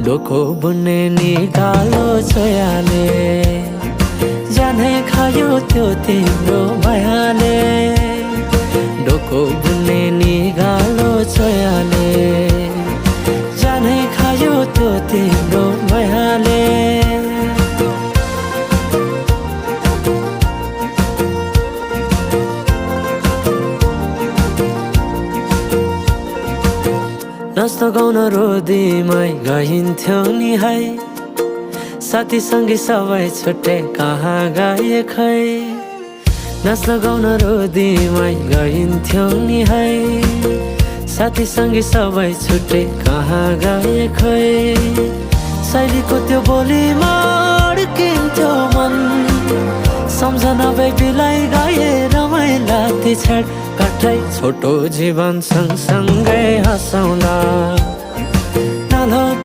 डोको बुन्ने निकालो छोयाले जाने खायो त्यो तिम्रो मायाले डोको बुन्ने निकालो छोयाले जाने खायो त्यो तिम्रो मायाले नाच्न गाउन रोदीमै गइन्थ्यो नि है साथी सँगै सबै छुट्टै कहाँ गए खै नाच्न गाउन रोदीमै गइन्थ्यो नि है साथी सँगै सबै छुट्टै कहाँ गए खै शैलीको त्यो बोलीमा अड्किन्थ्यो मन सम्झना बेबीलाई गाए रमाइला ती छेड काठै छोटो जीवन सँगसँगै हँसाउला।